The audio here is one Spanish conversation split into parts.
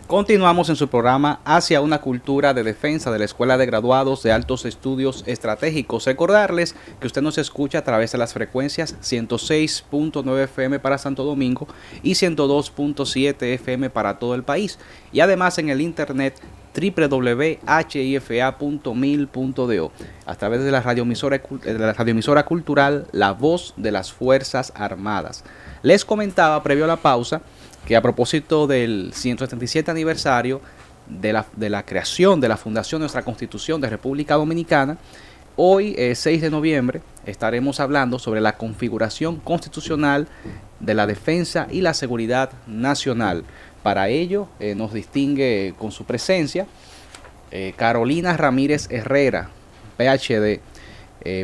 Continuamos en su programa Hacia una cultura de defensa de la Escuela de Graduados de Altos Estudios Estratégicos. Recordarles que usted nos escucha a través de las frecuencias 106.9 FM para Santo Domingo y 102.7 FM para todo el país. Y además en el internet www.hifa.mil.do a través de la radioemisora cultural La Voz de las Fuerzas Armadas. Les comentaba previo a la pausa que a propósito del 177 aniversario de la creación de la fundación de nuestra Constitución de República Dominicana, hoy, 6 de noviembre, estaremos hablando sobre la configuración constitucional de la defensa y la seguridad nacional. Para ello, nos distingue con su presencia Carolina Ramírez Herrera, PhD.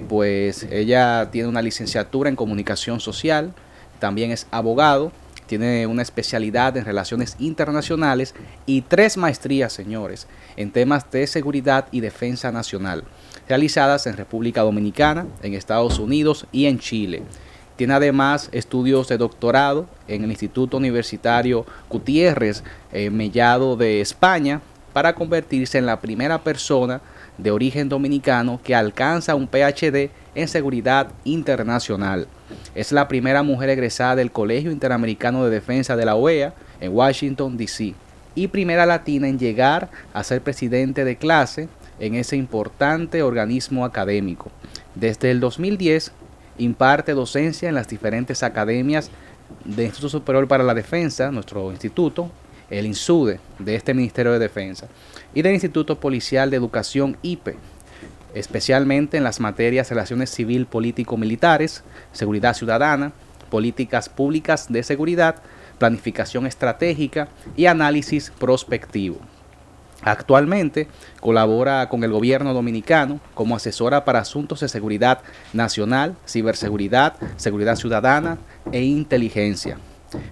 Pues ella tiene una licenciatura en Comunicación Social, también es abogado, tiene una especialidad en Relaciones Internacionales y 3 maestrías, señores, en temas de seguridad y defensa nacional, realizadas en República Dominicana, en Estados Unidos y en Chile. Tiene además estudios de doctorado en el Instituto Universitario Gutiérrez Mellado de España, para convertirse en la primera persona de origen dominicano que alcanza un PhD en seguridad internacional. Es la primera mujer egresada del Colegio Interamericano de Defensa de la OEA en Washington, D.C. y primera latina en llegar a ser presidente de clase en ese importante organismo académico. Desde el 2010 imparte docencia en las diferentes academias del Instituto Superior para la Defensa, nuestro instituto, el INSUDE de este Ministerio de Defensa, y del Instituto Policial de Educación IPE, especialmente en las materias Relaciones Civil Político-Militares, Seguridad Ciudadana, Políticas Públicas de Seguridad, Planificación Estratégica y Análisis Prospectivo. Actualmente colabora con el gobierno dominicano como asesora para asuntos de seguridad nacional, ciberseguridad, seguridad ciudadana e inteligencia.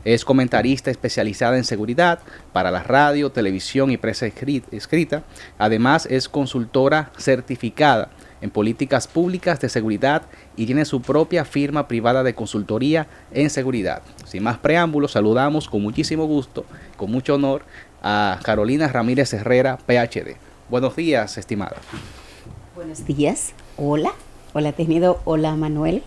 Es comentarista especializada en seguridad para la radio, televisión y prensa escrita. Además, es consultora certificada en políticas públicas de seguridad y tiene su propia firma privada de consultoría en seguridad. Sin más preámbulos, saludamos con muchísimo gusto, con mucho honor, a Carolina Ramírez Herrera, PhD. Buenos días, estimada. Buenos días. Hola. Hola, tenido. Hola, Manuel.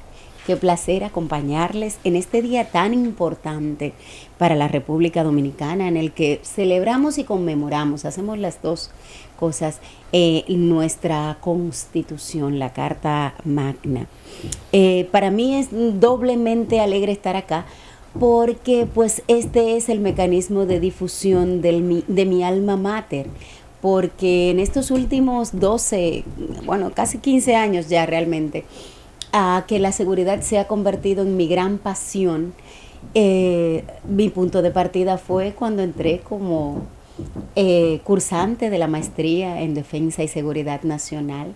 Qué placer acompañarles en este día tan importante para la República Dominicana, en el que celebramos y conmemoramos, hacemos las dos cosas, nuestra Constitución, la Carta Magna. Para mí es doblemente alegre estar acá, porque pues este es el mecanismo de difusión de mi alma mater, porque en estos últimos 12, casi 15 años ya realmente, a que la seguridad se ha convertido en mi gran pasión. Mi punto de partida fue cuando entré como cursante de la maestría en Defensa y Seguridad Nacional.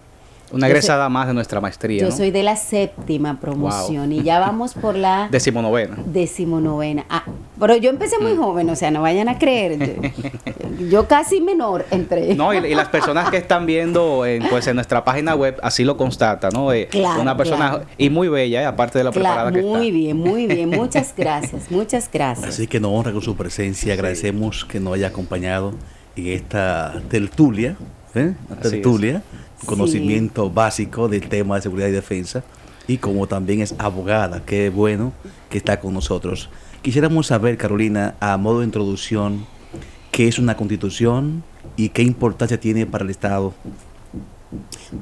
Una egresada más de nuestra maestría, Yo ¿no? soy de la 7ª promoción. Wow. Y ya vamos por la 19ª. Pero yo empecé muy joven, o sea, no vayan a creer. Yo casi menor entré. No, y las personas que están viendo en nuestra página web así lo constatan, ¿no? Claro, una persona claro. Y muy bella, aparte de la preparada que está. Muy bien. Muchas gracias, muchas gracias. Así que nos honra con su presencia. Agradecemos que nos haya acompañado en esta tertulia, conocimiento básico del tema de seguridad y defensa, y como también es abogada, qué bueno que está con nosotros. Quisiéramos saber, Carolina, a modo de introducción, ¿qué es una constitución y qué importancia tiene para el Estado?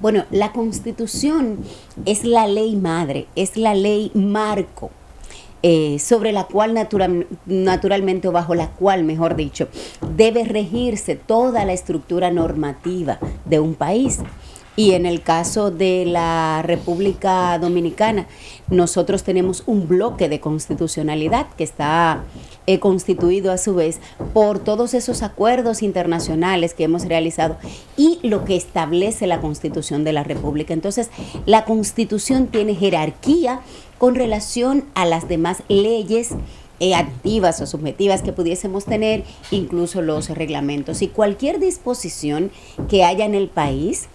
Bueno, la Constitución es la ley madre, es la ley marco, sobre la cual naturalmente, o bajo la cual, mejor dicho, debe regirse toda la estructura normativa de un país. Y en el caso de la República Dominicana, nosotros tenemos un bloque de constitucionalidad que está constituido a su vez por todos esos acuerdos internacionales que hemos realizado y lo que establece la Constitución de la República. Entonces, la Constitución tiene jerarquía con relación a las demás leyes activas o subjetivas que pudiésemos tener, incluso los reglamentos. Y cualquier disposición que haya en el país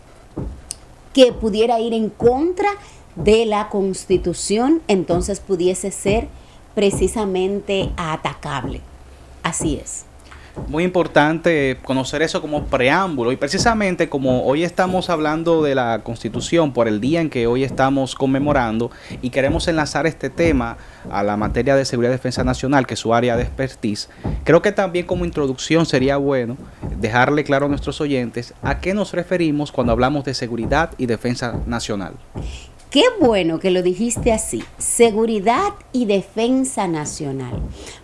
que pudiera ir en contra de la Constitución, entonces pudiese ser precisamente atacable. Así es. Muy importante conocer eso como preámbulo y precisamente como hoy estamos hablando de la Constitución por el día en que hoy estamos conmemorando y queremos enlazar este tema a la materia de seguridad y defensa nacional, que es su área de expertise, creo que también como introducción sería bueno dejarle claro a nuestros oyentes a qué nos referimos cuando hablamos de seguridad y defensa nacional. Qué bueno que lo dijiste así, seguridad y defensa nacional,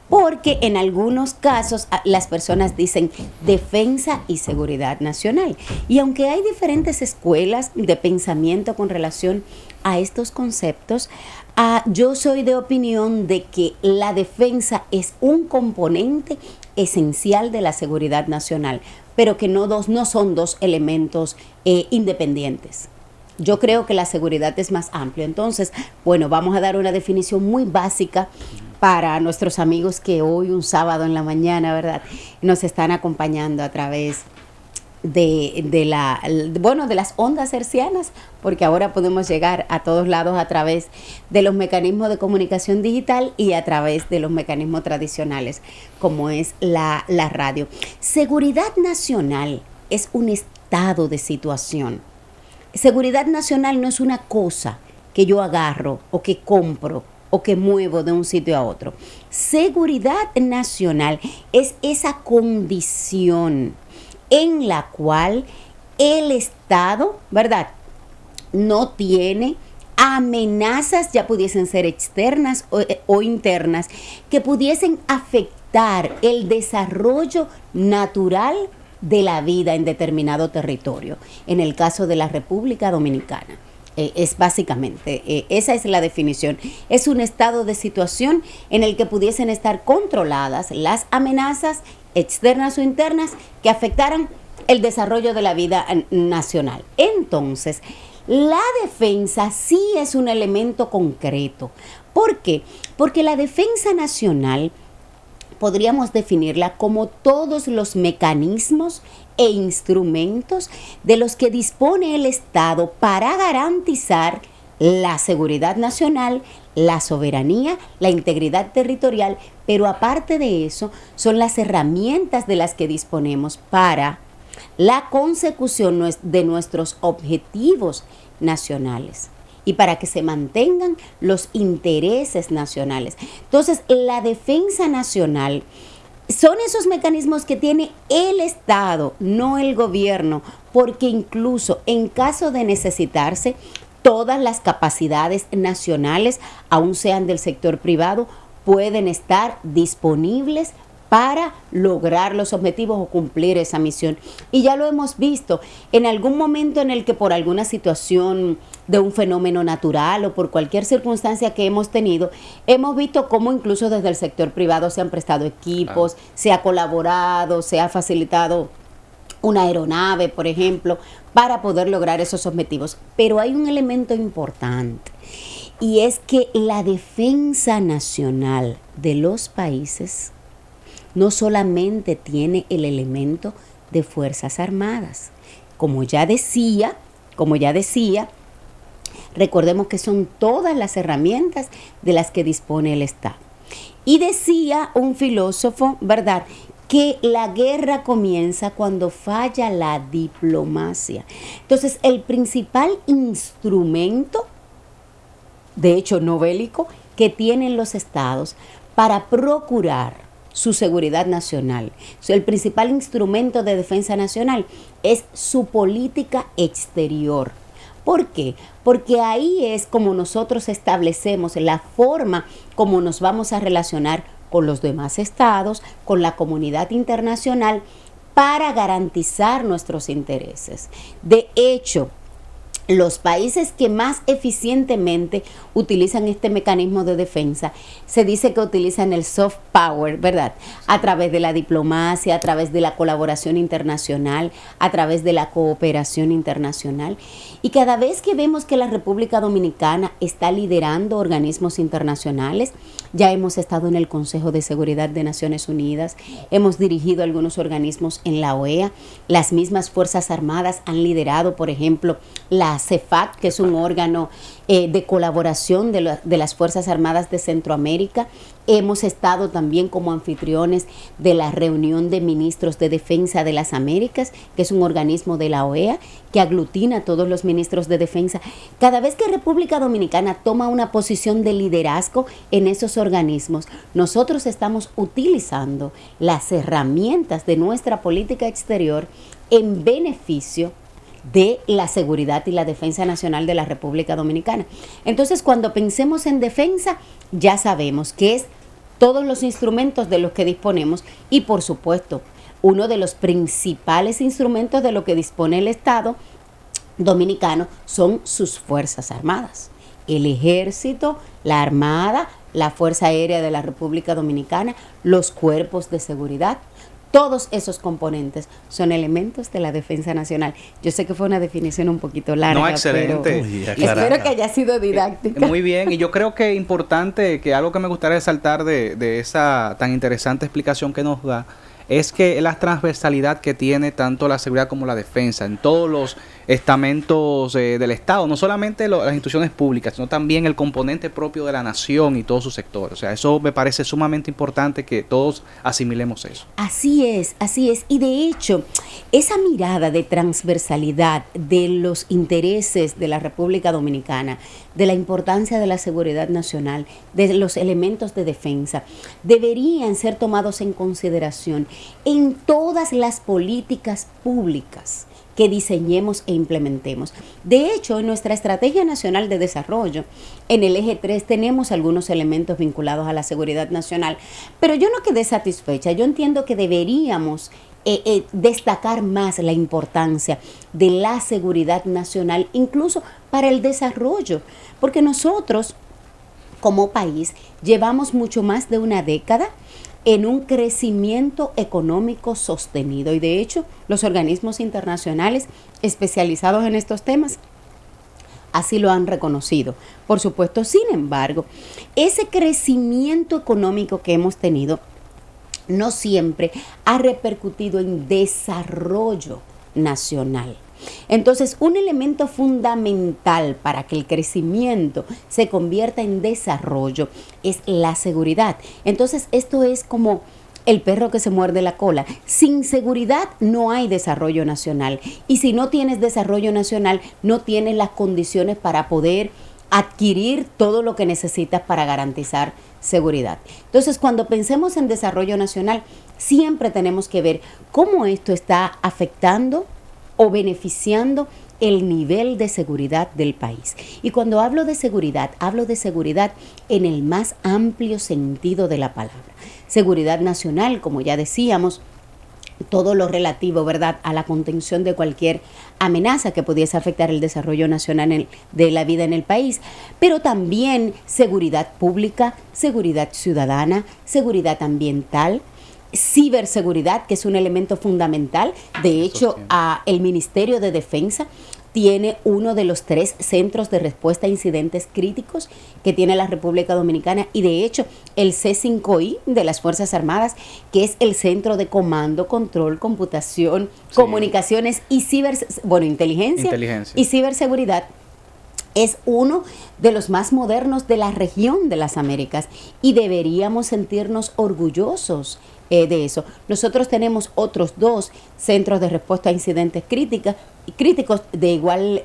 porque en algunos casos las personas dicen defensa y seguridad nacional. Y aunque hay diferentes escuelas de pensamiento con relación a estos conceptos, yo soy de opinión de que la defensa es un componente esencial de la seguridad nacional, pero que no son dos elementos independientes. Yo creo que la seguridad es más amplia. Entonces, bueno, vamos a dar una definición muy básica para nuestros amigos que hoy, un sábado en la mañana, ¿verdad?, nos están acompañando a través de las ondas hercianas, porque ahora podemos llegar a todos lados a través de los mecanismos de comunicación digital y a través de los mecanismos tradicionales, como es la radio. Seguridad nacional es un estado de situación. Seguridad nacional no es una cosa que yo agarro o que compro o que muevo de un sitio a otro. Seguridad nacional es esa condición en la cual el Estado, ¿verdad?, no tiene amenazas, ya pudiesen ser externas o internas, que pudiesen afectar el desarrollo natural de la vida en determinado territorio. En el caso de la República Dominicana, es básicamente, esa es la definición. Es un estado de situación en el que pudiesen estar controladas las amenazas externas o internas que afectaran el desarrollo de la vida nacional. Entonces, la defensa sí es un elemento concreto. ¿Por qué? Porque la defensa nacional podríamos definirla como todos los mecanismos e instrumentos de los que dispone el Estado para garantizar la seguridad nacional, la soberanía, la integridad territorial, pero aparte de eso, son las herramientas de las que disponemos para la consecución de nuestros objetivos nacionales y para que se mantengan los intereses nacionales. Entonces, la defensa nacional son esos mecanismos que tiene el Estado, no el gobierno, porque incluso en caso de necesitarse, todas las capacidades nacionales, aun sean del sector privado, pueden estar disponibles para lograr los objetivos o cumplir esa misión. Y ya lo hemos visto, en algún momento en el que por alguna situación de un fenómeno natural o por cualquier circunstancia que hemos tenido, hemos visto cómo incluso desde el sector privado se han prestado equipos, se ha colaborado, se ha facilitado una aeronave, por ejemplo, para poder lograr esos objetivos. Pero hay un elemento importante, y es que la defensa nacional de los países no solamente tiene el elemento de Fuerzas Armadas. Como ya decía, recordemos que son todas las herramientas de las que dispone el Estado. Y decía un filósofo, ¿verdad?, que la guerra comienza cuando falla la diplomacia. Entonces, el principal instrumento, de hecho no bélico, que tienen los estados para procurar su seguridad nacional, el principal instrumento de defensa nacional es su política exterior. ¿Por qué? Porque ahí es como nosotros establecemos la forma como nos vamos a relacionar con los demás estados, con la comunidad internacional, para garantizar nuestros intereses. De hecho, los países que más eficientemente utilizan este mecanismo de defensa, se dice que utilizan el soft power, ¿verdad?, a través de la diplomacia, a través de la colaboración internacional, a través de la cooperación internacional. Y cada vez que vemos que la República Dominicana está liderando organismos internacionales, ya hemos estado en el Consejo de Seguridad de Naciones Unidas, hemos dirigido algunos organismos en la OEA, las mismas Fuerzas Armadas han liderado, por ejemplo, la CEFAC, que es un órgano de colaboración de las Fuerzas Armadas de Centroamérica Hemos estado también como anfitriones de la reunión de ministros de defensa de las Américas, que es un organismo de la OEA que aglutina a todos los ministros de defensa. Cada vez que República Dominicana toma una posición de liderazgo en esos organismos, nosotros estamos utilizando las herramientas de nuestra política exterior en beneficio de la seguridad y la defensa nacional de la República Dominicana. Entonces, cuando pensemos en defensa, ya sabemos que es todos los instrumentos de los que disponemos y, por supuesto, uno de los principales instrumentos de lo que dispone el Estado dominicano son sus Fuerzas Armadas. El Ejército, la Armada, la Fuerza Aérea de la República Dominicana, los cuerpos de seguridad. Todos esos componentes son elementos de la defensa nacional. Yo sé que fue una definición un poquito larga, no, excelente. Pero espero que haya sido didáctica. Muy bien, y yo creo que es importante, que algo que me gustaría resaltar de esa tan interesante explicación que nos da, es que la transversalidad que tiene tanto la seguridad como la defensa en todos los estamentos del Estado, no solamente las instituciones públicas, sino también el componente propio de la nación y todos sus sectores. O sea, eso me parece sumamente importante que todos asimilemos eso. Así es, así es. Y de hecho, esa mirada de transversalidad de los intereses de la República Dominicana, de la importancia de la seguridad nacional, de los elementos de defensa, deberían ser tomados en consideración en todas las políticas públicas que diseñemos e implementemos. De hecho, en nuestra Estrategia Nacional de Desarrollo, en el eje 3, tenemos algunos elementos vinculados a la seguridad nacional, pero yo no quedé satisfecha. Yo entiendo que deberíamos destacar más la importancia de la seguridad nacional, incluso para el desarrollo, porque nosotros, como país, llevamos mucho más de una década en un crecimiento económico sostenido. Y de hecho, los organismos internacionales especializados en estos temas así lo han reconocido. Por supuesto, sin embargo, ese crecimiento económico que hemos tenido no siempre ha repercutido en desarrollo nacional. Entonces, un elemento fundamental para que el crecimiento se convierta en desarrollo es la seguridad. Entonces, esto es como el perro que se muerde la cola. Sin seguridad no hay desarrollo nacional. Y si no tienes desarrollo nacional, no tienes las condiciones para poder adquirir todo lo que necesitas para garantizar seguridad. Entonces, cuando pensemos en desarrollo nacional, siempre tenemos que ver cómo esto está afectando o beneficiando el nivel de seguridad del país. Y cuando hablo de seguridad en el más amplio sentido de la palabra. Seguridad nacional, como ya decíamos, todo lo relativo, ¿verdad?, a la contención de cualquier amenaza que pudiese afectar el desarrollo nacional de la vida en el país, pero también seguridad pública, seguridad ciudadana, seguridad ambiental, ciberseguridad, que es un elemento fundamental. De hecho, el Ministerio de Defensa tiene uno de los 3 centros de respuesta a incidentes críticos que tiene la República Dominicana, y de hecho el C5I de las Fuerzas Armadas, que es el centro de comando, control, computación, comunicaciones y inteligencia y ciberseguridad, es uno de los más modernos de la región de las Américas, y deberíamos sentirnos orgullosos de eso. Nosotros tenemos otros 2 centros de respuesta a incidentes críticos de igual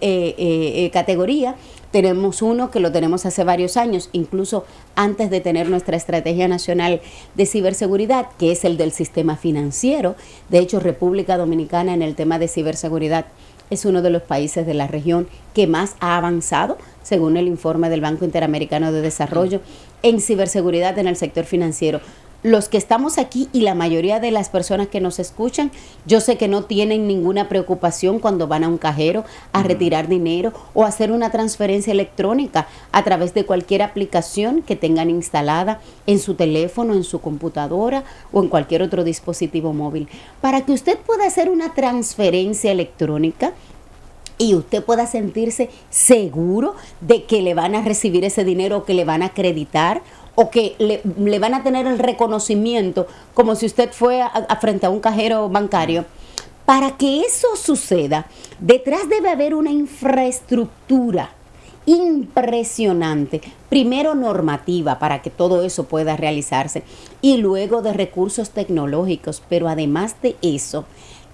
categoría. Tenemos uno que lo tenemos hace varios años, incluso antes de tener nuestra Estrategia Nacional de Ciberseguridad, que es el del sistema financiero. De hecho, República Dominicana en el tema de ciberseguridad es uno de los países de la región que más ha avanzado, según el informe del Banco Interamericano de Desarrollo, en ciberseguridad en el sector financiero. Los que estamos aquí y la mayoría de las personas que nos escuchan, yo sé que no tienen ninguna preocupación cuando van a un cajero a retirar dinero o hacer una transferencia electrónica a través de cualquier aplicación que tengan instalada en su teléfono, en su computadora o en cualquier otro dispositivo móvil. Para que usted pueda hacer una transferencia electrónica y usted pueda sentirse seguro de que le van a recibir ese dinero o que le van a acreditar, o que le van a tener el reconocimiento como si usted fue frente a un cajero bancario. Para que eso suceda, detrás debe haber una infraestructura impresionante, primero normativa para que todo eso pueda realizarse y luego de recursos tecnológicos, pero además de eso,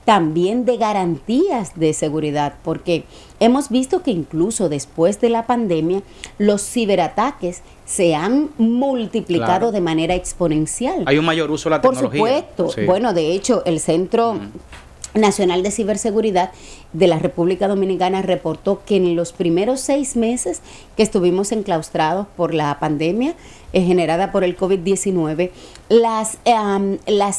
también de garantías de seguridad, porque hemos visto que incluso después de la pandemia, los ciberataques se han multiplicado Claro. de manera exponencial. Hay un mayor uso de la Por tecnología. supuesto. Sí. Bueno, de hecho, el Centro Nacional de Ciberseguridad de la República Dominicana reportó que en los primeros 6 meses que estuvimos enclaustrados por la pandemia generada por el COVID-19, las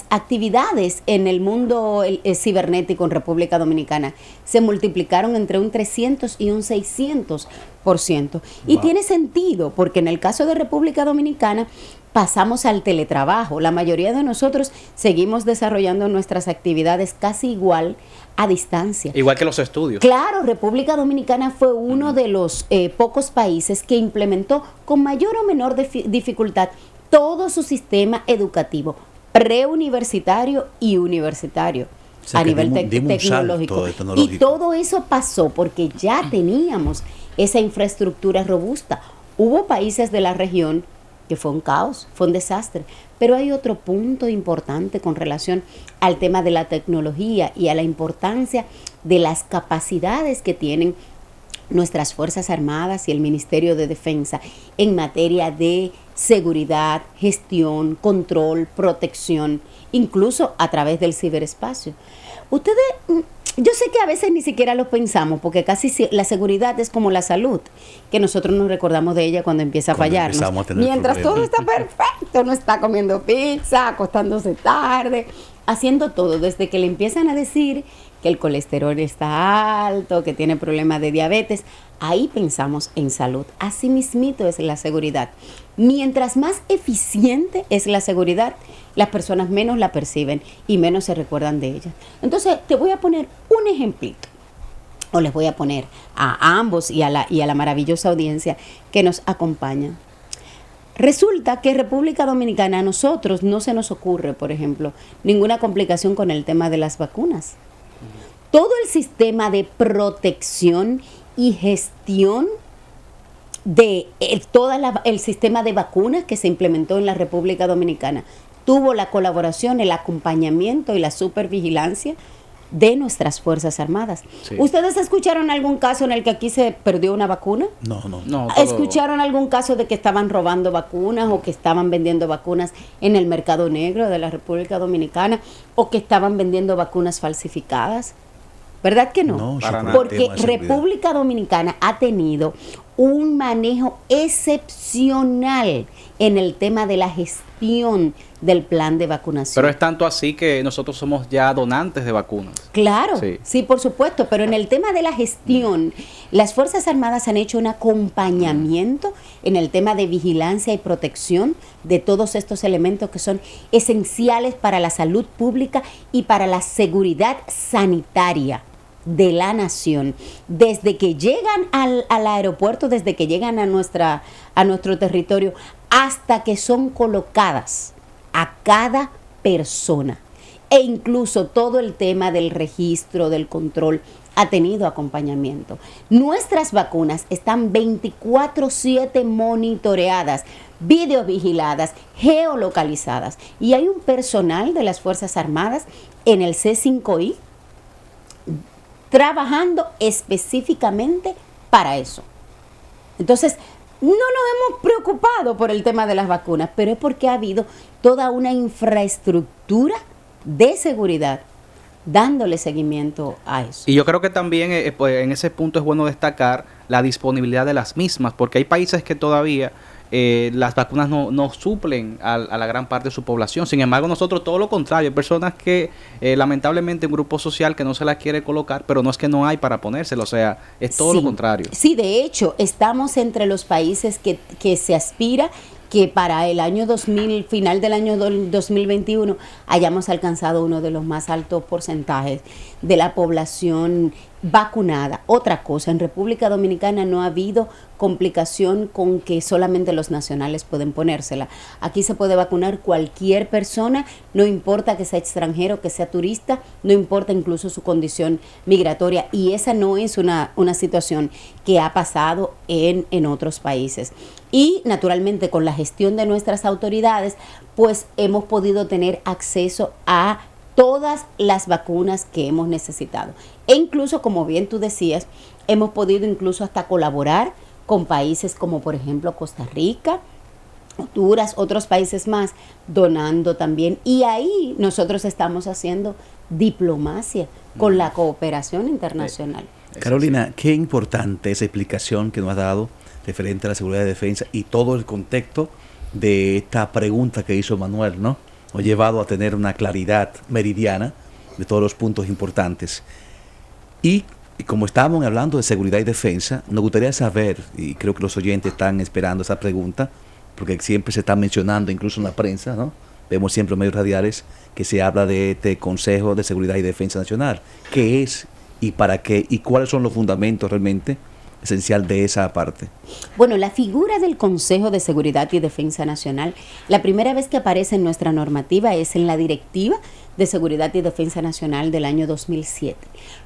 actividades en el mundo cibernético en República Dominicana se multiplicaron entre un 300 y un 600%. Y Wow. tiene sentido, porque en el caso de República Dominicana pasamos al teletrabajo. La mayoría de nosotros seguimos desarrollando nuestras actividades casi igual a distancia. Igual que los estudios. Claro, República Dominicana fue uno de los pocos países que implementó con mayor o menor dificultad todo su sistema educativo, preuniversitario y universitario. O sea, A que nivel dimos un salto tecnológico. tecnológico. Y todo eso pasó porque ya teníamos esa infraestructura robusta. Hubo países de la región que fue un caos, fue un desastre. Pero hay otro punto importante con relación al tema de la tecnología y a la importancia de las capacidades que tienen nuestras Fuerzas Armadas y el Ministerio de Defensa en materia de seguridad, gestión, control, protección, incluso a través del ciberespacio. Ustedes, yo sé que a veces ni siquiera lo pensamos, porque casi la seguridad es como la salud, que nosotros nos recordamos de ella cuando empieza a Cuando fallarnos. empezamos a tener Mientras todo problemas. está perfecto, no está comiendo pizza, acostándose tarde, haciendo todo, desde que le empiezan a decir que el colesterol está alto, que tiene problemas de diabetes, ahí pensamos en salud. Así mismito es la seguridad. Mientras más eficiente es la seguridad, las personas menos la perciben y menos se recuerdan de ella. Entonces, te voy a poner un ejemplito, o les voy a poner a ambos y a la maravillosa audiencia que nos acompaña. Resulta que República Dominicana a nosotros no se nos ocurre, por ejemplo, ninguna complicación con el tema de las vacunas. Todo el sistema de protección y gestión de el sistema de vacunas que se implementó en la República Dominicana tuvo la colaboración, el acompañamiento y la supervigilancia de nuestras Fuerzas Armadas. Sí. ¿Ustedes escucharon algún caso en el que aquí se perdió una vacuna? No. No, todo- ¿Escucharon algún caso de que estaban robando vacunas o que estaban vendiendo vacunas en el mercado negro de la República Dominicana o que estaban vendiendo vacunas falsificadas? ¿Verdad que no? No, Para sí, nada. por el Porque tema de seguridad. República Dominicana ha tenido un manejo excepcional en el tema de la gestión del plan de vacunación. Pero es tanto así que nosotros somos ya donantes de vacunas. Claro, Sí. sí, por supuesto, pero en el tema de la gestión, las Fuerzas Armadas han hecho un acompañamiento en el tema de vigilancia y protección de todos estos elementos que son esenciales para la salud pública y para la seguridad sanitaria de la nación. Desde que llegan al aeropuerto, desde que llegan a nuestro territorio, hasta que son colocadas a cada persona. E incluso todo el tema del registro, del control, ha tenido acompañamiento. Nuestras vacunas están 24/7 monitoreadas, videovigiladas, geolocalizadas. Y hay un personal de las Fuerzas Armadas en el C5I trabajando específicamente para eso. Entonces, no nos hemos preocupado por el tema de las vacunas, pero es porque ha habido toda una infraestructura de seguridad dándole seguimiento a eso. Y yo creo que también pues, en ese punto es bueno destacar la disponibilidad de las mismas, porque hay países que todavía las vacunas no suplen a la gran parte de su población. Sin embargo, nosotros todo lo contrario, hay personas que lamentablemente un grupo social que no se la quiere colocar, pero no es que no hay para ponérselo, o sea, es todo Sí, lo contrario. Sí, de hecho, estamos entre los países que se aspira que para el año 2000, final del año 2021, hayamos alcanzado uno de los más altos porcentajes de la población vacunada. Otra cosa, en República Dominicana no ha habido complicación con que solamente los nacionales pueden ponérsela. Aquí se puede vacunar cualquier persona, no importa que sea extranjero, que sea turista, no importa incluso su condición migratoria, y esa no es una situación que ha pasado en otros países. Y naturalmente con la gestión de nuestras autoridades, pues hemos podido tener acceso a todas las vacunas que hemos necesitado. E incluso, como bien tú decías, hemos podido incluso hasta colaborar con países como por ejemplo Costa Rica, Honduras, otros países más, donando también. Y ahí nosotros estamos haciendo diplomacia con la cooperación internacional. Carolina, qué importante esa explicación que nos has dado referente a la seguridad y defensa y todo el contexto de esta pregunta que hizo Manuel, ¿no? Nos ha llevado a tener una claridad meridiana de todos los puntos importantes. Y como estábamos hablando de seguridad y defensa, nos gustaría saber, y creo que los oyentes están esperando esa pregunta, porque siempre se está mencionando, incluso en la prensa, ¿no? Vemos siempre en medios radiales que se habla de este Consejo de Seguridad y Defensa Nacional. ¿Qué es y para qué? ¿Y cuáles son los fundamentos realmente esencial de esa parte? Bueno, la figura del Consejo de Seguridad y Defensa Nacional, la primera vez que aparece en nuestra normativa es en la Directiva de Seguridad y Defensa Nacional del año 2007.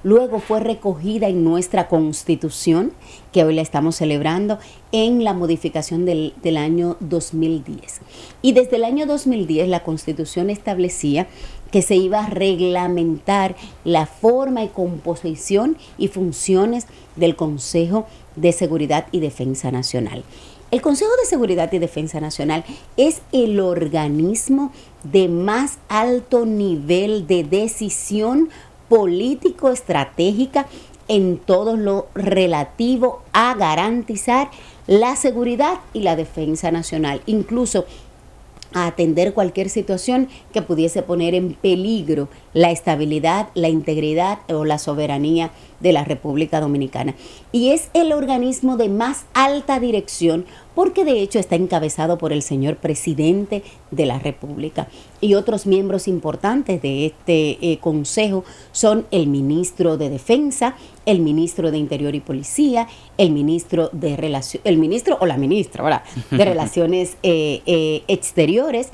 Luego fue recogida en nuestra Constitución, que hoy la estamos celebrando, en la modificación del año 2010. Y desde el año 2010 la Constitución establecía que se iba a reglamentar la forma y composición y funciones del Consejo de Seguridad y Defensa Nacional. El Consejo de Seguridad y Defensa Nacional es el organismo de más alto nivel de decisión político-estratégica en todo lo relativo a garantizar la seguridad y la defensa nacional, incluso a atender cualquier situación que pudiese poner en peligro la estabilidad, la integridad o la soberanía de la República Dominicana. Y es el organismo de más alta dirección porque de hecho está encabezado por el señor presidente de la República. Y otros miembros importantes de este consejo son el ministro de Defensa, el ministro de Interior y Policía, el ministro de Relaciones, el ministro o la ministra, ¿verdad?, de Relaciones Exteriores,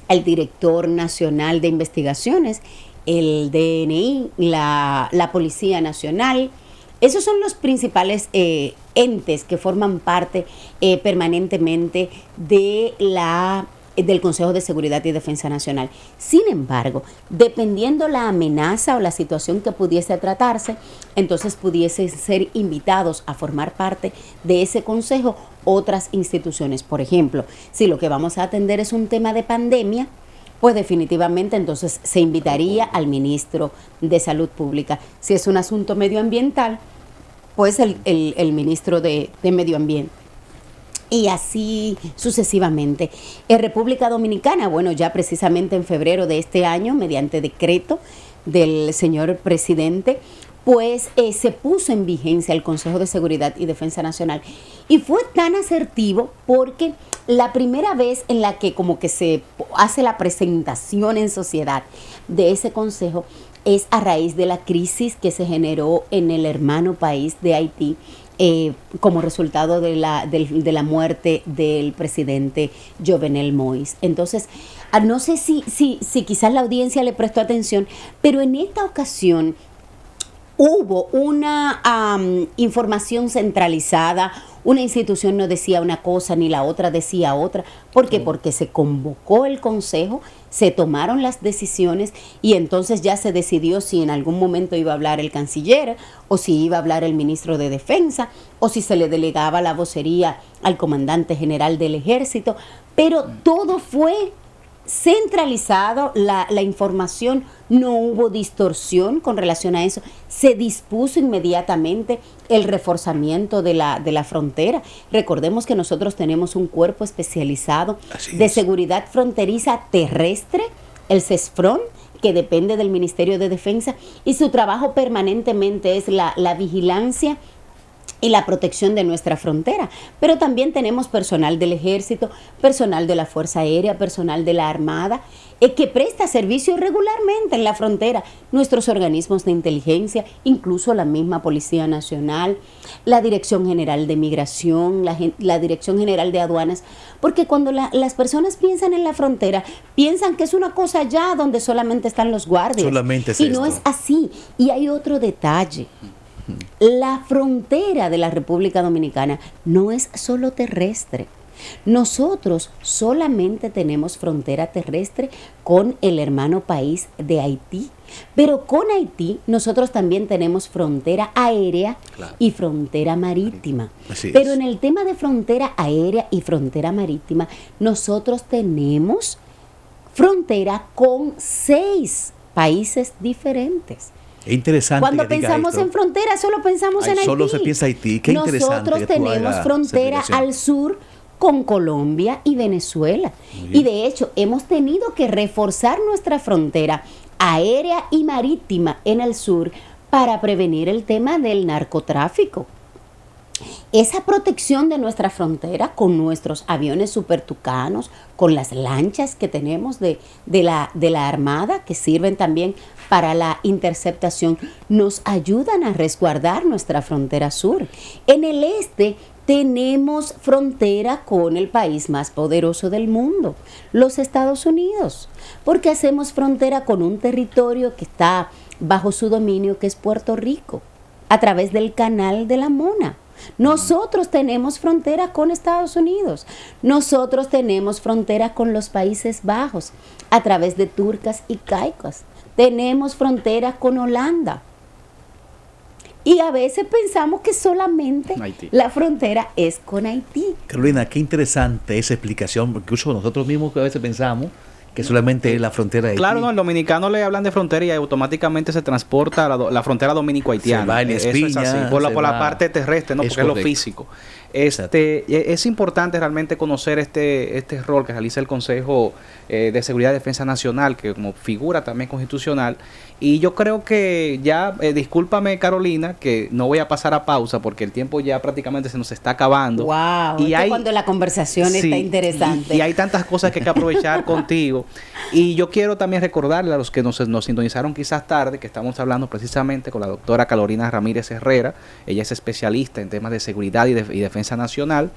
el director nacional de investigaciones, el DNI, la Policía Nacional. Esos son los principales entes que forman parte permanentemente del Consejo de Seguridad y Defensa Nacional. Sin embargo, dependiendo la amenaza o la situación que pudiese tratarse, entonces pudiesen ser invitados a formar parte de ese consejo otras instituciones. Por ejemplo, si lo que vamos a atender es un tema de pandemia, pues definitivamente entonces se invitaría al ministro de Salud Pública. Si es un asunto medioambiental, pues el ministro de Medio Ambiente. Y así sucesivamente. En República Dominicana, bueno, ya precisamente en febrero de este año, mediante decreto del señor presidente, pues se puso en vigencia el Consejo de Seguridad y Defensa Nacional. Y fue tan asertivo porque la primera vez en la que como que se hace la presentación en sociedad de ese consejo es a raíz de la crisis que se generó en el hermano país de Haití, como resultado de la muerte del presidente Jovenel Moïse. Entonces, no sé si quizás la audiencia le prestó atención, pero en esta ocasión hubo una información centralizada. Una institución no decía una cosa ni la otra decía otra. ¿Por qué? Porque se convocó el consejo, se tomaron las decisiones y entonces ya se decidió si en algún momento iba a hablar el canciller o si iba a hablar el ministro de Defensa o si se le delegaba la vocería al comandante general del ejército. Pero todo fue centralizado, la información, no hubo distorsión con relación a eso. Se dispuso inmediatamente el reforzamiento de la frontera. Recordemos que nosotros tenemos un cuerpo especializado de seguridad fronteriza terrestre, el CESFRON, que depende del Ministerio de Defensa, y su trabajo permanentemente es la vigilancia y la protección de nuestra frontera, pero también tenemos personal del ejército, personal de la Fuerza Aérea, personal de la Armada, que presta servicio regularmente en la frontera, nuestros organismos de inteligencia, incluso la misma Policía Nacional, la Dirección General de Migración, la Dirección General de Aduanas, porque cuando las personas piensan en la frontera, piensan que es una cosa allá donde solamente están los guardias, solamente es y esto. no es así. Y hay otro detalle. La frontera de la República Dominicana no es solo terrestre. Nosotros solamente tenemos frontera terrestre con el hermano país de Haití, pero con Haití nosotros también tenemos frontera aérea, claro, y frontera marítima. Pero en el tema de frontera aérea y frontera marítima, nosotros tenemos frontera con 6 países diferentes. Es interesante. Cuando pensamos en frontera, solo pensamos en Haití. Solo se piensa Haití. Qué interesante. Nosotros tenemos frontera al sur con Colombia y Venezuela. Y de hecho, hemos tenido que reforzar nuestra frontera aérea y marítima en el sur para prevenir el tema del narcotráfico. Esa protección de nuestra frontera con nuestros aviones supertucanos, con las lanchas que tenemos de la Armada, que sirven también para la interceptación, nos ayudan a resguardar nuestra frontera sur. En el este tenemos frontera con el país más poderoso del mundo, los Estados Unidos, porque hacemos frontera con un territorio que está bajo su dominio, que es Puerto Rico, a través del Canal de la Mona. Nosotros tenemos frontera con Estados Unidos, nosotros tenemos frontera con los Países Bajos, a través de Turcas y Caicos, tenemos frontera con Holanda. Y a veces pensamos que solamente Haití. La frontera es con Haití. Carolina, qué interesante esa explicación, porque incluso nosotros mismos a veces pensamos que solamente es la frontera de Haití. Claro, no, el dominicano le hablan de frontera y automáticamente se transporta a la frontera dominico-haitiana. Eso es así, por la parte terrestre, no, porque es lo físico. Es importante realmente conocer este rol que realiza el Consejo de Seguridad y Defensa Nacional, que como figura también constitucional. Y yo creo que ya, discúlpame Carolina, que no voy a pasar a pausa porque el tiempo ya prácticamente se nos está acabando. Wow, y cuando la conversación está interesante. Y hay tantas cosas que hay que aprovechar contigo. Y yo quiero también recordarle a los que nos sintonizaron quizás tarde, que estamos hablando precisamente con la doctora Carolina Ramírez Herrera. Ella es especialista en temas de seguridad y defensa nacional.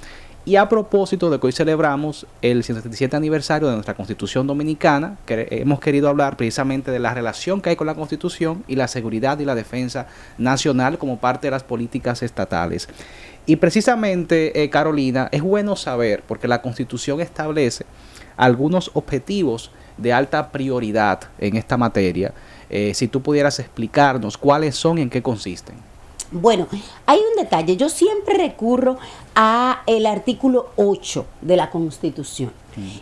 Y a propósito de que hoy celebramos el 177 aniversario de nuestra Constitución Dominicana, que hemos querido hablar precisamente de la relación que hay con la Constitución y la seguridad y la defensa nacional como parte de las políticas estatales. Y precisamente, Carolina, es bueno saber, porque la Constitución establece algunos objetivos de alta prioridad en esta materia. Si tú pudieras explicarnos cuáles son y en qué consisten. Bueno, hay un detalle. Yo siempre recurro a el artículo 8 de la Constitución.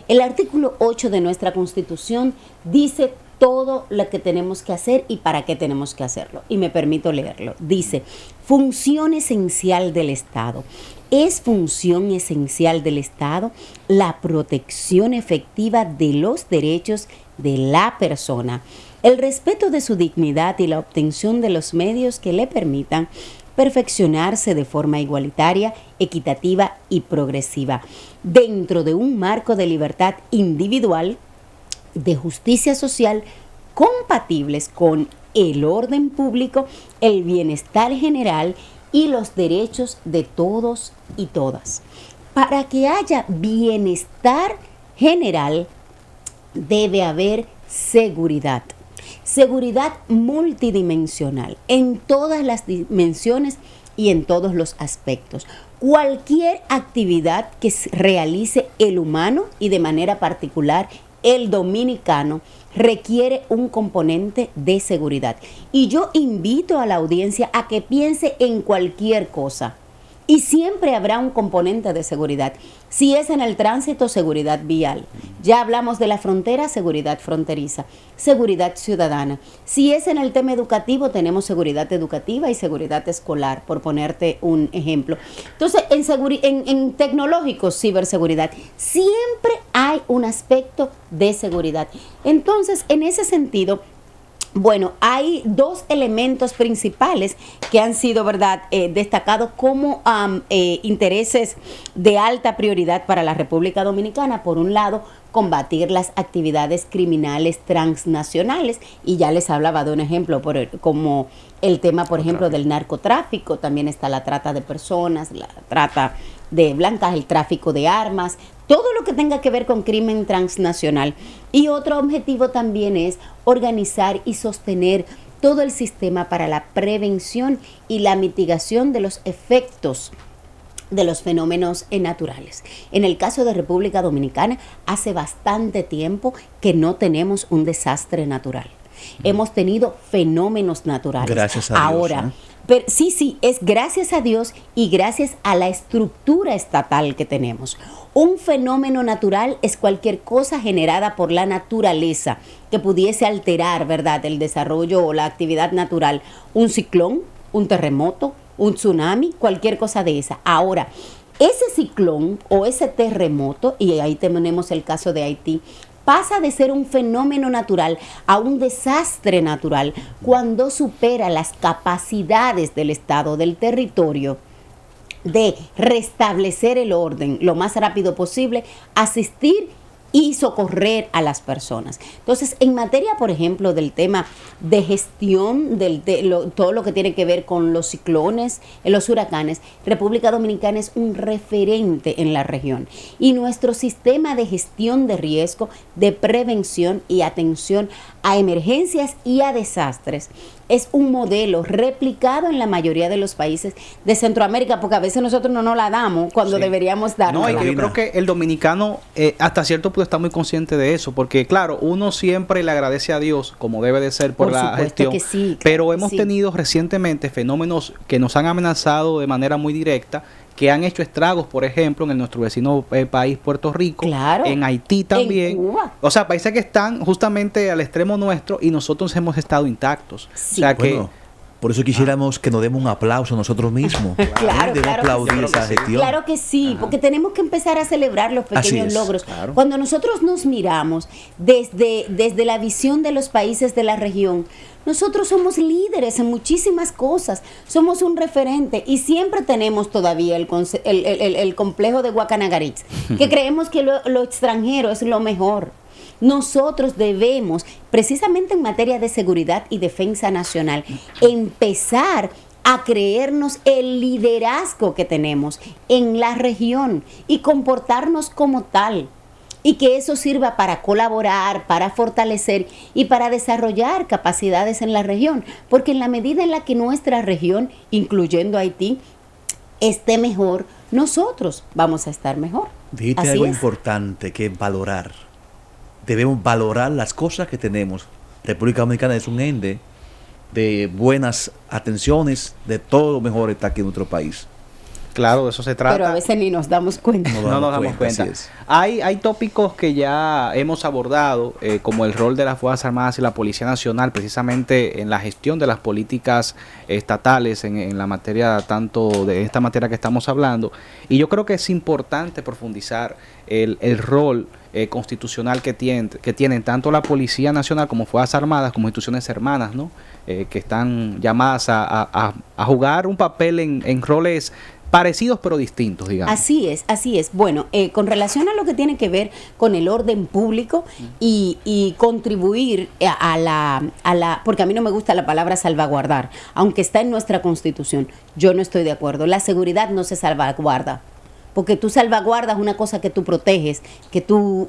El artículo 8 de nuestra Constitución dice todo lo que tenemos que hacer y para qué tenemos que hacerlo. Y me permito leerlo. Dice, función esencial del Estado. Es función esencial del Estado la protección efectiva de los derechos de la persona, el respeto de su dignidad y la obtención de los medios que le permitan perfeccionarse de forma igualitaria, equitativa y progresiva, dentro de un marco de libertad individual, de justicia social, compatibles con el orden público, el bienestar general y los derechos de todos y todas. Para que haya bienestar general, debe haber seguridad. Seguridad multidimensional, en todas las dimensiones y en todos los aspectos. Cualquier actividad que realice el humano y de manera particular el dominicano requiere un componente de seguridad. Y yo invito a la audiencia a que piense en cualquier cosa. Y siempre habrá un componente de seguridad. Si es en el tránsito, seguridad vial. Ya hablamos de la frontera, seguridad fronteriza, seguridad ciudadana. Si es en el tema educativo, tenemos seguridad educativa y seguridad escolar, por ponerte un ejemplo. Entonces, en tecnológico, ciberseguridad, siempre hay un aspecto de seguridad. Entonces, en ese sentido, Bueno, hay dos elementos principales que han sido, ¿verdad?, destacados como intereses de alta prioridad para la República Dominicana. Por un lado, combatir las actividades criminales transnacionales, y ya les hablaba de un ejemplo como el tema, por ejemplo, del narcotráfico. También está la trata de personas, la trata de blancas, el tráfico de armas, todo lo que tenga que ver con crimen transnacional. Y otro objetivo también es organizar y sostener todo el sistema para la prevención y la mitigación de los efectos de los fenómenos naturales. En el caso de República Dominicana, hace bastante tiempo que no tenemos un desastre natural. Hemos tenido fenómenos naturales. Gracias a Dios. Ahora, pero sí, es gracias a Dios y gracias a la estructura estatal que tenemos. Un fenómeno natural es cualquier cosa generada por la naturaleza que pudiese alterar, ¿verdad?, el desarrollo o la actividad natural. Un ciclón, un terremoto, un tsunami, cualquier cosa de esa. Ahora, ese ciclón o ese terremoto, y ahí tenemos el caso de Haití, pasa de ser un fenómeno natural a un desastre natural cuando supera las capacidades del Estado, del territorio, de restablecer el orden lo más rápido posible, asistir y socorrer a las personas. Entonces, en materia, por ejemplo, del tema de gestión, todo lo que tiene que ver con los ciclones, los huracanes, República Dominicana es un referente en la región. Y nuestro sistema de gestión de riesgo, de prevención y atención a emergencias y a desastres es un modelo replicado en la mayoría de los países de Centroamérica, porque a veces nosotros no nos la damos cuando deberíamos darnos. No, y que yo creo que el dominicano hasta cierto punto está muy consciente de eso, porque claro, uno siempre le agradece a Dios, como debe de ser por la gestión, que sí, claro, pero hemos tenido recientemente fenómenos que nos han amenazado de manera muy directa, que han hecho estragos, por ejemplo, en nuestro vecino país Puerto Rico, claro, en Haití también, en Cuba. O sea, países que están justamente al extremo nuestro y nosotros hemos estado intactos. Sí. O sea que Bueno, por eso quisiéramos que nos demos un aplauso nosotros mismos. Claro, Debemos aplaudir que sí. esa gestión. Claro que sí, porque tenemos que empezar a celebrar los pequeños logros. Claro. Cuando nosotros nos miramos desde la visión de los países de la región, nosotros somos líderes en muchísimas cosas, somos un referente y siempre tenemos todavía el complejo de Guacanagaritz, que creemos que lo extranjero es lo mejor. Nosotros debemos, precisamente en materia de seguridad y defensa nacional, empezar a creernos el liderazgo que tenemos en la región y comportarnos como tal. Y que eso sirva para colaborar, para fortalecer y para desarrollar capacidades en la región. Porque en la medida en la que nuestra región, incluyendo Haití, esté mejor, nosotros vamos a estar mejor. Dijiste Así algo es. importante, que es valorar. Debemos valorar las cosas que tenemos. República Dominicana es un ende de buenas atenciones, de todo lo mejor está aquí en nuestro país. claro, de eso se trata. Pero a veces ni nos damos cuenta. No nos damos cuenta. así es. Hay tópicos que ya hemos abordado, como el rol de las Fuerzas Armadas y la Policía Nacional, precisamente en la gestión de las políticas estatales en la materia, tanto de esta materia que estamos hablando. Y yo creo que es importante profundizar el rol constitucional que tienen tanto la Policía Nacional como Fuerzas Armadas, como instituciones hermanas, ¿no? Que están llamadas a jugar un papel en roles parecidos pero distintos, digamos. Así es, así es. Bueno, con relación a lo que tiene que ver con el orden público y contribuir a la, porque a mí no me gusta la palabra salvaguardar, aunque está en nuestra Constitución, yo no estoy de acuerdo. La seguridad no se salvaguarda, porque tú salvaguardas una cosa que tú proteges, que tú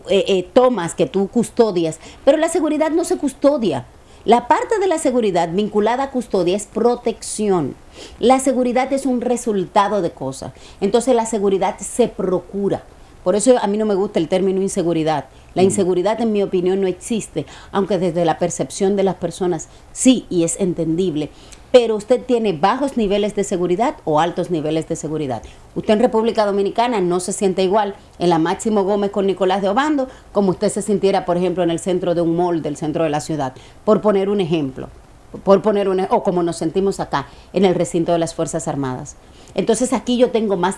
tomas, que tú custodias, pero la seguridad no se custodia. La parte de la seguridad vinculada a custodia es protección. La seguridad es un resultado de cosas. Entonces la seguridad se procura. Por eso a mí no me gusta el término inseguridad. La inseguridad, en mi opinión, no existe, aunque desde la percepción de las personas sí, y es entendible. Pero usted tiene bajos niveles de seguridad o altos niveles de seguridad. Usted en República Dominicana no se siente igual en la Máximo Gómez con Nicolás de Obando como usted se sintiera, por ejemplo, en el centro de un mall del centro de la ciudad, por poner un ejemplo. O como nos sentimos acá, en el recinto de las Fuerzas Armadas. Entonces aquí yo tengo más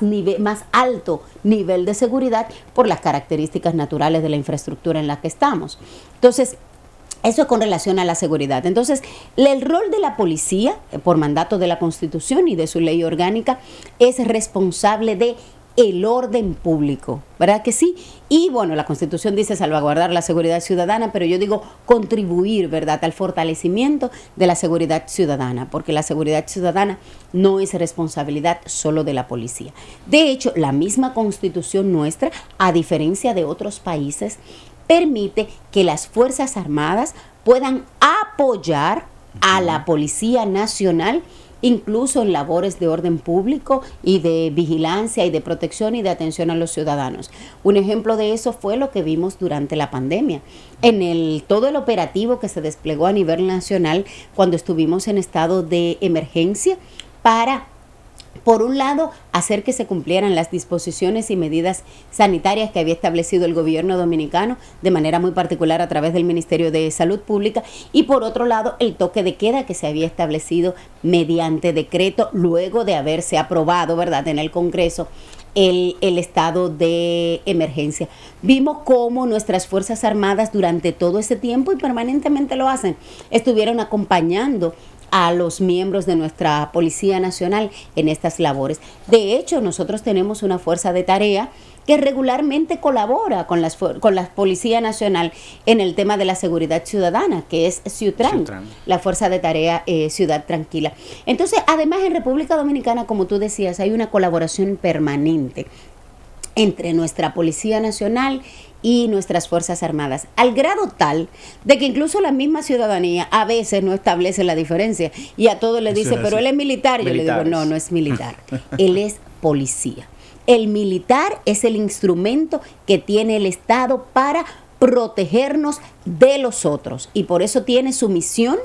alto nivel de seguridad por las características naturales de la infraestructura en la que estamos. Entonces, Eso es con relación a la seguridad. Entonces, el rol de la policía, por mandato de la Constitución y de su ley orgánica, es responsable de el orden público, ¿verdad que sí? Y bueno, la Constitución dice salvaguardar la seguridad ciudadana, pero yo digo contribuir, ¿verdad?, al fortalecimiento de la seguridad ciudadana, porque la seguridad ciudadana no es responsabilidad solo de la policía. De hecho, la misma Constitución nuestra, a diferencia de otros países, permite que las Fuerzas Armadas puedan apoyar a la Policía Nacional, incluso en labores de orden público y de vigilancia y de protección y de atención a los ciudadanos. Un ejemplo de eso fue lo que vimos durante la pandemia. Todo el operativo que se desplegó a nivel nacional cuando estuvimos en estado de emergencia para, por un lado, hacer que se cumplieran las disposiciones y medidas sanitarias que había establecido el gobierno dominicano, de manera muy particular a través del Ministerio de Salud Pública, y por otro lado, el toque de queda que se había establecido mediante decreto luego de haberse aprobado, ¿verdad?, en el Congreso el estado de emergencia. Vimos cómo nuestras Fuerzas Armadas durante todo ese tiempo, y permanentemente lo hacen, estuvieron acompañando a los miembros de nuestra Policía Nacional en estas labores. De hecho, nosotros tenemos una fuerza de tarea que regularmente colabora con la Policía Nacional en el tema de la seguridad ciudadana, que es Ciutran, la Fuerza de Tarea Ciudad Tranquila. Entonces, además en República Dominicana, como tú decías, hay una colaboración permanente entre nuestra Policía Nacional y nuestras Fuerzas Armadas, al grado tal de que incluso la misma ciudadanía a veces no establece la diferencia y a todos le dice, pero él es militar. Yo le digo, no es militar, él es policía. El militar es el instrumento que tiene el Estado para protegernos de los otros, y por eso tiene su misión,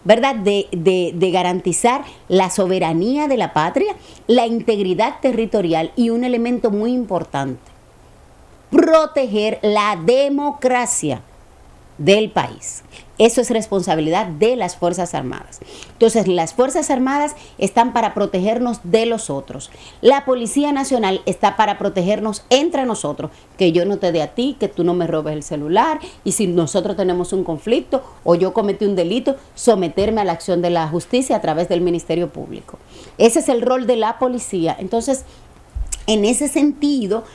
¿verdad?, de garantizar la soberanía de la patria, la integridad territorial y un elemento muy importante, proteger la democracia del país. Eso es responsabilidad de las Fuerzas Armadas. Entonces, las Fuerzas Armadas están para protegernos de los otros. La Policía Nacional está para protegernos entre nosotros, que yo no te dé a ti, que tú no me robes el celular, y si nosotros tenemos un conflicto o yo cometí un delito, someterme a la acción de la justicia a través del Ministerio Público. Ese es el rol de la policía. Entonces, en ese sentido,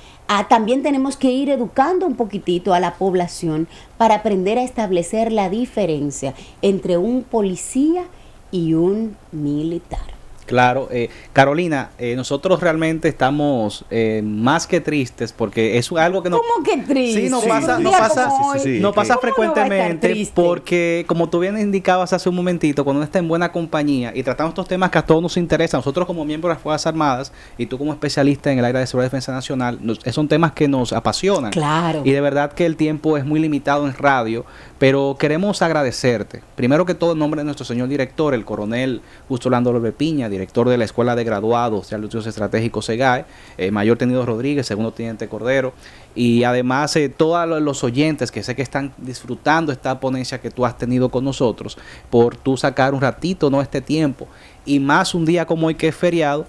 también tenemos que ir educando un poquitito a la población para aprender a establecer la diferencia entre un policía y un militar. Claro, Carolina, nosotros realmente estamos más que tristes porque es algo que ¿Cómo que triste? Sí, no pasa frecuentemente porque, como tú bien indicabas hace un momentito, cuando uno está en buena compañía y tratamos estos temas que a todos nos interesan, nosotros como miembros de las Fuerzas Armadas y tú como especialista en el área de seguridad y defensa nacional, son temas que nos apasionan. Claro. Y de verdad que el tiempo es muy limitado en radio, pero queremos agradecerte, primero que todo en nombre de nuestro señor director, el coronel Justo Orlando López Piña, director de la Escuela de Graduados de Estudios Estratégicos SEGAE, Mayor Tenido Rodríguez, segundo teniente Cordero, y además todos los oyentes que sé que están disfrutando esta ponencia que tú has tenido con nosotros, por tú sacar un ratito, no este tiempo, y más un día como hoy que es feriado,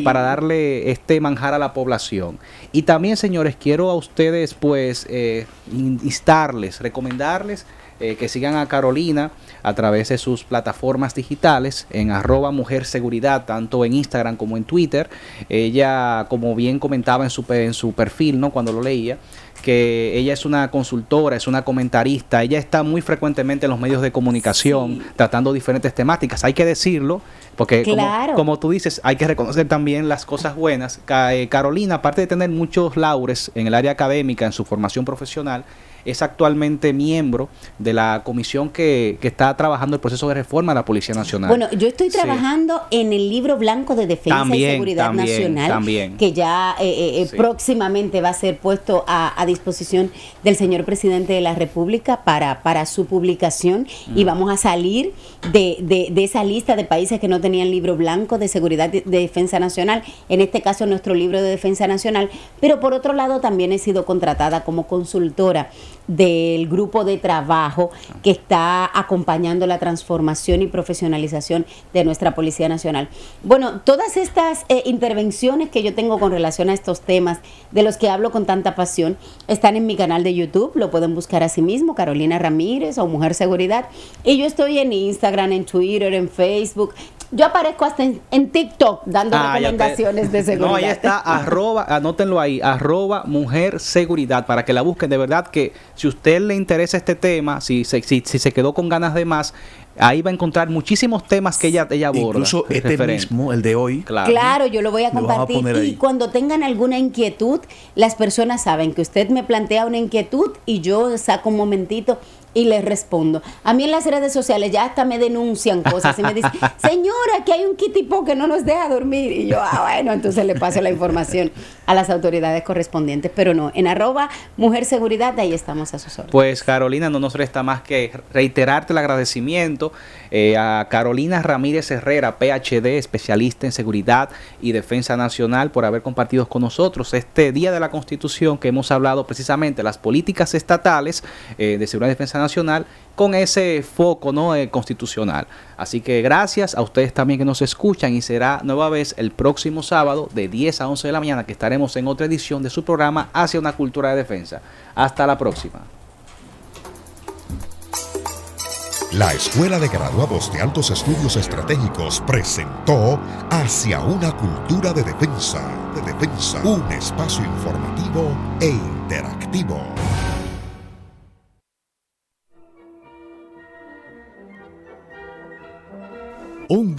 para darle este manjar a la población. Y también, señores, quiero a ustedes pues instarles, recomendarles que sigan a Carolina a través de sus plataformas digitales en @mujerseguridad, tanto en Instagram como en Twitter. Ella, como bien comentaba en su perfil, ¿no?, cuando lo leía, que ella es una consultora, es una comentarista, ella está muy frecuentemente en los medios de comunicación, tratando diferentes temáticas, hay que decirlo, porque claro, como tú dices, hay que reconocer también las cosas buenas. Carolina, aparte de tener muchos laures en el área académica, en su formación profesional, es actualmente miembro de la comisión que está trabajando el proceso de reforma de la Policía Nacional. Bueno, yo estoy trabajando en el libro blanco de defensa y seguridad nacional, que ya próximamente va a ser puesto a disposición del señor presidente de la República para su publicación, y vamos a salir de esa lista de países que no tenían libro blanco de seguridad de defensa nacional, en este caso nuestro libro de defensa nacional, pero por otro lado también he sido contratada como consultora del grupo de trabajo que está acompañando la transformación y profesionalización de nuestra Policía Nacional. Bueno, todas estas intervenciones que yo tengo con relación a estos temas de los que hablo con tanta pasión están en mi canal de YouTube, lo pueden buscar así mismo, Carolina Ramírez o Mujer Seguridad, y yo estoy en Instagram, en Twitter, en Facebook. Yo aparezco hasta en TikTok dando recomendaciones de seguridad. No, ahí está, anótenlo ahí, @Mujer Seguridad, para que la busquen. De verdad que si usted le interesa este tema, si se quedó con ganas de más, ahí va a encontrar muchísimos temas que ella aborda. Incluso este mismo, el de hoy. Claro, yo lo voy a compartir. Y cuando tengan alguna inquietud, las personas saben que usted me plantea una inquietud y yo saco un momentito y les respondo. A mí en las redes sociales ya hasta me denuncian cosas y me dicen, señora, que hay un kitipo que no nos deja dormir. Y yo, bueno, entonces le paso la información a las autoridades correspondientes. Pero no, en @Mujer Seguridad, ahí estamos a sus órdenes. Pues Carolina, no nos resta más que reiterarte el agradecimiento a Carolina Ramírez Herrera, PhD, especialista en seguridad y defensa nacional, por haber compartido con nosotros este Día de la Constitución, que hemos hablado precisamente de las políticas estatales de seguridad y defensa nacional con ese foco, ¿no?, constitucional. Así que gracias a ustedes también que nos escuchan, y será nueva vez el próximo sábado de 10 a 11 de la mañana que estaremos en otra edición de su programa Hacia una Cultura de Defensa. Hasta la próxima. La Escuela de Graduados de Altos Estudios Estratégicos presentó Hacia una Cultura de Defensa, un espacio informativo e interactivo. Un